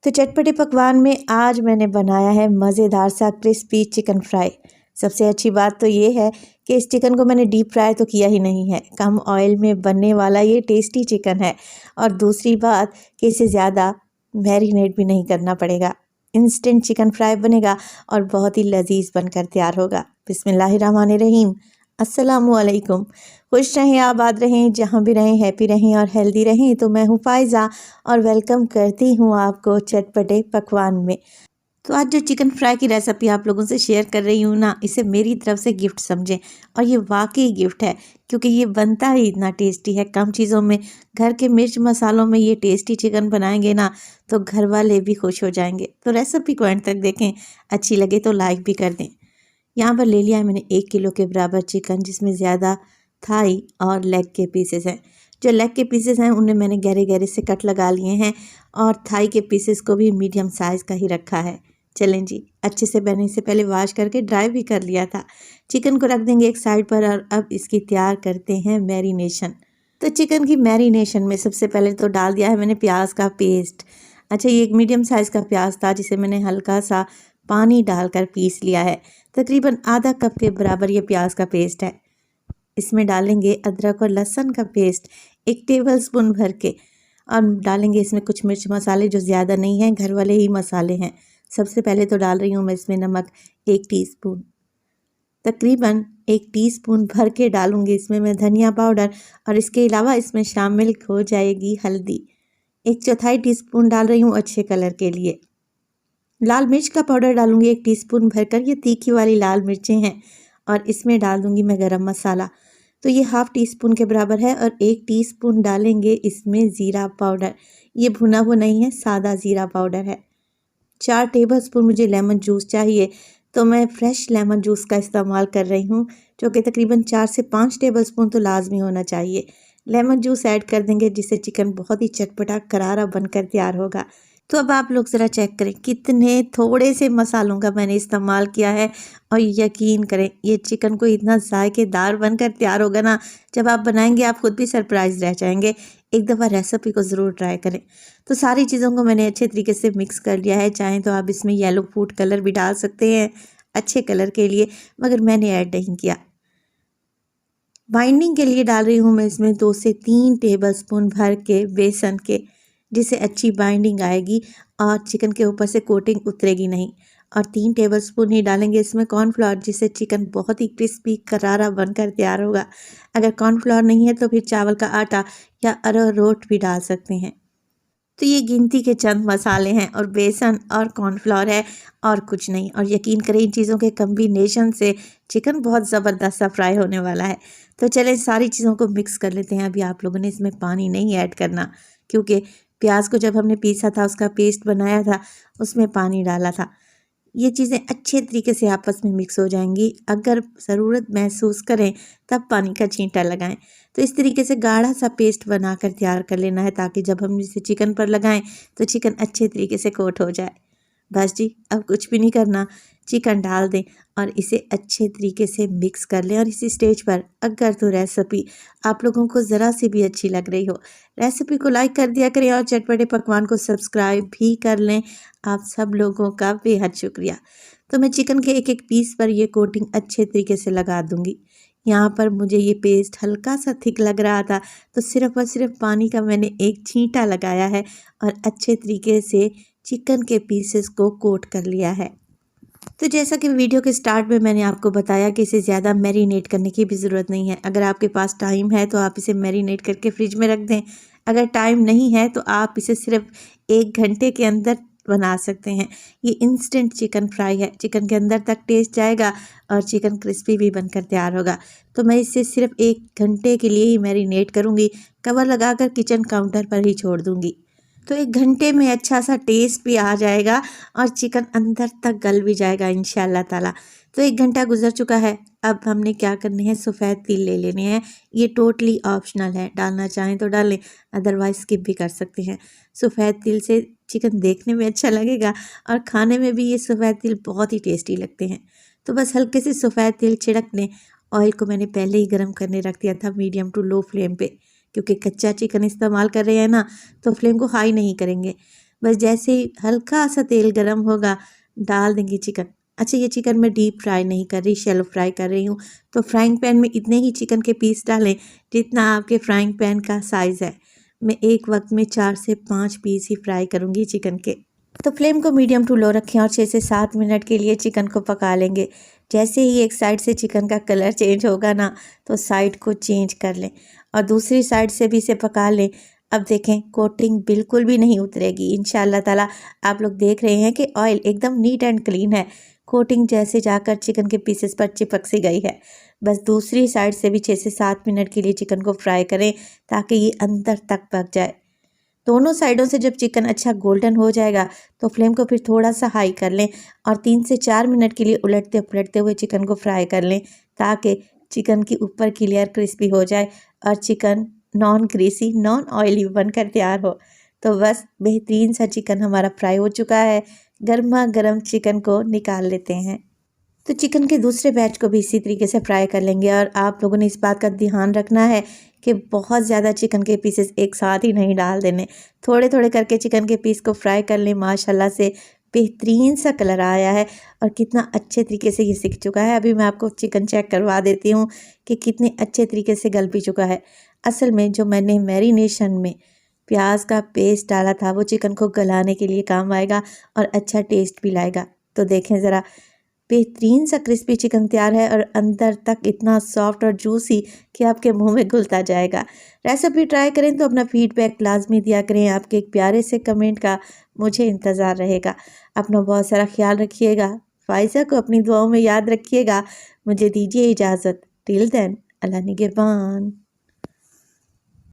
तो चटपटे पकवान में आज मैंने बनाया है मज़ेदार सा क्रिस्पी चिकन फ्राई। सबसे अच्छी बात तो ये है कि इस चिकन को मैंने डीप फ्राई तो किया ही नहीं है, कम ऑयल में बनने वाला ये टेस्टी चिकन है। और दूसरी बात कि इसे ज़्यादा मैरिनेट भी नहीं करना पड़ेगा। इंस्टेंट चिकन फ्राई बनेगा और बहुत ही लजीज बनकर तैयार होगा। बिस्मिल्लाहिर्रहमानिर्रहीम। अस्सलामुअलैकुम। खुश रहें, आबाद रहें, जहाँ भी रहें हैप्पी रहें और हेल्दी रहें। तो मैं हूँ फ़ायज़ा और वेलकम करती हूँ आपको चटपटे पकवान में। तो आज जो चिकन फ्राई की रेसिपी आप लोगों से शेयर कर रही हूँ ना, इसे मेरी तरफ से गिफ्ट समझें। और ये वाकई गिफ्ट है, क्योंकि ये बनता ही इतना टेस्टी है। कम चीज़ों में, घर के मिर्च मसालों में ये टेस्टी चिकन बनाएंगे ना, तो घर वाले भी खुश हो जाएंगे। तो रेसिपी को एंड तक देखें, अच्छी लगे तो लाइक भी कर दें। यहाँ पर ले लिया है मैंने 1 किलो के बराबर चिकन, जिसमें ज़्यादा थाई और लेग के पीसेस हैं। जो लेग के पीसेस हैं उन्हें मैंने गहरे गहरे से कट लगा लिए हैं और थाई के पीसेस को भी मीडियम साइज़ का ही रखा है। चलें जी, अच्छे से मैंने इसे पहले वॉश करके ड्राई भी कर लिया था। चिकन को रख देंगे एक साइड पर और अब इसकी तैयार करते हैं मैरिनेशन। तो चिकन की मैरिनेशन में सबसे पहले तो डाल दिया है मैंने प्याज का पेस्ट। अच्छा, ये एक मीडियम साइज़ का प्याज था, जिसे मैंने हल्का सा पानी डालकर पीस लिया है। तकरीबन आधा कप के बराबर ये प्याज का पेस्ट है। इसमें डालेंगे अदरक और लहसुन का पेस्ट 1 टेबलस्पून भर के, और डालेंगे इसमें कुछ मिर्च मसाले जो ज़्यादा नहीं हैं, घर वाले ही मसाले हैं। सबसे पहले तो डाल रही हूँ मैं इसमें नमक 1 टीस्पून, तकरीबन 1 टीस्पून भर के डालूँगी इसमें मैं धनिया पाउडर, और इसके अलावा इसमें शामिल हो जाएगी हल्दी। 1/4 टीस्पून डाल रही हूँ अच्छे कलर के लिए। लाल मिर्च का पाउडर डालूंगी 1 टीस्पून भरकर, ये तीखी वाली लाल मिर्चें हैं। और इसमें डाल दूंगी मैं गरम मसाला, तो ये ½ टीस्पून के बराबर है। और 1 टीस्पून डालेंगे इसमें ज़ीरा पाउडर, ये भुना हुआ नहीं है, सादा ज़ीरा पाउडर है। 4 टेबलस्पून मुझे लेमन जूस चाहिए, तो मैं फ्रेश लेमन जूस का इस्तेमाल कर रही हूँ, जो कि तकरीबन 4 से 5 टेबलस्पून तो लाजमी होना चाहिए। लेमन जूस ऐड कर देंगे, जिससे चिकन बहुत ही चटपटा करारा बनकर तैयार होगा। तो अब आप लोग ज़रा चेक करें कितने थोड़े से मसालों का मैंने इस्तेमाल किया है, और यकीन करें ये चिकन को इतना जायकेदार बनकर तैयार होगा ना, जब आप बनाएंगे आप खुद भी सरप्राइज रह जाएंगे। एक दफ़ा रेसिपी को ज़रूर ट्राई करें। तो सारी चीज़ों को मैंने अच्छे तरीके से मिक्स कर लिया है। चाहें तो आप इसमें येलो फूड कलर भी डाल सकते हैं अच्छे कलर के लिए, मगर मैंने ऐड नहीं किया। बाइंडिंग के लिए डाल रही हूँ मैं इसमें 2 से 3 टेबलस्पून भर के बेसन के, जिससे अच्छी बाइंडिंग आएगी और चिकन के ऊपर से कोटिंग उतरेगी नहीं। और 3 टेबलस्पून ही डालेंगे इसमें कॉर्नफ्लोर, जिससे चिकन बहुत ही क्रिस्पी करारा बनकर तैयार होगा। अगर कॉर्नफ्लोर नहीं है तो फिर चावल का आटा या अरारोट भी डाल सकते हैं। तो ये गिनती के चंद मसाले हैं, और बेसन और कॉर्नफ्लोर है और कुछ नहीं। और यकीन करें इन चीज़ों के कम्बिनेशन से चिकन बहुत ज़बरदस्त सा फ्राई होने वाला है। तो चलें सारी चीज़ों को मिक्स कर लेते हैं। अभी आप लोगों ने इसमें पानी नहीं ऐड करना, क्योंकि प्याज को जब हमने पीसा था, उसका पेस्ट बनाया था, उसमें पानी डाला था। ये चीज़ें अच्छे तरीके से आपस में मिक्स हो जाएंगी। अगर ज़रूरत महसूस करें तब पानी का छींटा लगाएं। तो इस तरीके से गाढ़ा सा पेस्ट बनाकर तैयार कर लेना है, ताकि जब हम इसे चिकन पर लगाएं तो चिकन अच्छे तरीके से कोट हो जाए। बस जी, अब कुछ भी नहीं करना, चिकन डाल दें और इसे अच्छे तरीके से मिक्स कर लें। और इसी स्टेज पर अगर तो रेसिपी आप लोगों को ज़रा सी भी अच्छी लग रही हो, रेसिपी को लाइक कर दिया करें और चटपटे पकवान को सब्सक्राइब भी कर लें। आप सब लोगों का बेहद शुक्रिया। तो मैं चिकन के एक एक पीस पर ये कोटिंग अच्छे तरीके से लगा दूंगी। यहाँ पर मुझे ये पेस्ट हल्का सा थिक लग रहा था, तो सिर्फ और सिर्फ पानी का मैंने एक छींटा लगाया है और अच्छे तरीके से चिकन के पीसेस को कोट कर लिया है। तो जैसा कि वीडियो के स्टार्ट में मैंने आपको बताया कि इसे ज़्यादा मैरिनेट करने की भी ज़रूरत नहीं है। अगर आपके पास टाइम है तो आप इसे मैरिनेट करके फ्रिज में रख दें। अगर टाइम नहीं है तो आप इसे सिर्फ 1 घंटे के अंदर बना सकते हैं। ये इंस्टेंट चिकन फ्राई है, चिकन के अंदर तक टेस्ट जाएगा और चिकन क्रिस्पी भी बनकर तैयार होगा। तो मैं इसे सिर्फ 1 घंटे के लिए ही मैरिनेट करूँगी, कवर लगाकर किचन काउंटर पर ही छोड़ दूँगी। तो 1 घंटे में अच्छा सा टेस्ट भी आ जाएगा और चिकन अंदर तक गल भी जाएगा इंशाल्लाह ताला। तो 1 घंटा गुजर चुका है। अब हमने क्या करने हैं, सफ़ेद तिल ले लेने हैं। ये टोटली ऑप्शनल है, डालना चाहें तो डालें, अदरवाइज़ स्किप भी कर सकते हैं। सफ़ेद तिल से चिकन देखने में अच्छा लगेगा और खाने में भी ये सफ़ेद तिल बहुत ही टेस्टी लगते हैं। तो बस हल्के से सफ़ेद तिल छिड़क लें। ऑयल को मैंने पहले ही गर्म करने रख दिया था मीडियम टू लो फ्लेम पे, क्योंकि कच्चा चिकन इस्तेमाल कर रहे हैं ना, तो फ्लेम को हाई नहीं करेंगे। बस जैसे ही हल्का सा तेल गरम होगा डाल देंगे चिकन। अच्छा, ये चिकन मैं डीप फ्राई नहीं कर रही, शैलो फ्राई कर रही हूँ। तो फ्राइंग पैन में इतने ही चिकन के पीस डालें जितना आपके फ्राइंग पैन का साइज़ है। मैं एक वक्त में 4 से 5 पीस ही फ्राई करूँगी चिकन के। तो फ्लेम को मीडियम टू लो रखें और 6 से 7 मिनट के लिए चिकन को पका लेंगे। जैसे ही एक साइड से चिकन का कलर चेंज होगा ना, तो साइड को चेंज कर लें और दूसरी साइड से भी इसे पका लें। अब देखें कोटिंग बिल्कुल भी नहीं उतरेगी इंशाल्लाह ताला। आप लोग देख रहे हैं कि ऑयल एकदम नीट एंड क्लीन है। कोटिंग जैसे जाकर चिकन के पीसेस पर चिपक सी गई है। बस दूसरी साइड से भी 6 से 7 मिनट के लिए चिकन को फ्राई करें ताकि ये अंदर तक पक जाए। दोनों साइडों से जब चिकन अच्छा गोल्डन हो जाएगा तो फ्लेम को फिर थोड़ा सा हाई कर लें और 3 से 4 मिनट के लिए उलटते पलटते हुए चिकन को फ्राई कर लें ताकि चिकन की ऊपर की लेयर क्रिस्पी हो जाए और chicken non greasy non oily बनकर तैयार हो। तो बस बेहतरीन सा चिकन हमारा फ्राई हो चुका है। गर्मा गर्म चिकन को निकाल लेते हैं। तो चिकन के दूसरे बैच को भी इसी तरीके से फ्राई कर लेंगे और आप लोगों ने इस बात का ध्यान रखना है कि बहुत ज़्यादा चिकन के पीसेस एक साथ ही नहीं डाल देने। थोड़े थोड़े करके चिकन के पीस को फ्राई कर लें। माशाल्लाह से बेहतरीन सा कलर आया है और कितना अच्छे तरीके से ये सिक चुका है। अभी मैं आपको चिकन चेक करवा देती हूँ कि कितने अच्छे तरीके से गल भी चुका है। असल में जो मैंने मैरिनेशन में प्याज का पेस्ट डाला था वो चिकन को गलाने के लिए काम आएगा और अच्छा टेस्ट भी लाएगा। तो देखें ज़रा, बेहतरीन सा क्रिस्पी चिकन तैयार है और अंदर तक इतना सॉफ्ट और जूसी कि आपके मुंह में घुलता जाएगा। रेसिपी ट्राई करें तो अपना फीडबैक लाजमी दिया करें। आपके एक प्यारे से कमेंट का मुझे इंतज़ार रहेगा। अपना बहुत सारा ख्याल रखिएगा। फ़ाइज़ा को अपनी दुआओं में याद रखिएगा। मुझे दीजिए इजाज़त। टिल देन, अल्लाह निगहबान।